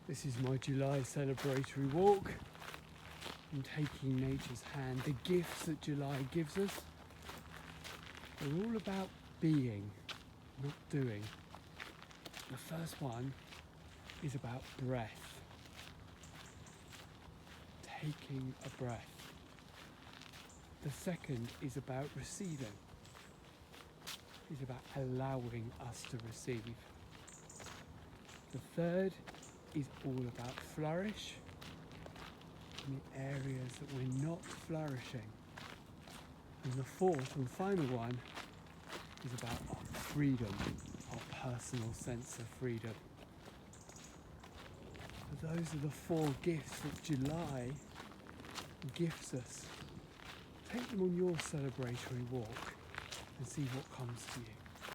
This is my July celebratory walk. I'm taking nature's hand. The gifts that July gives us are all about being, not doing. The first one is about breath. Taking a breath. The second is about receiving. It's about allowing us to receive. The third is all about flourish in the areas that we're not flourishing. And the fourth and final one is about our freedom, our personal sense of freedom. So those are the four gifts that July gives us. Take them on your celebratory walk and see what comes to you.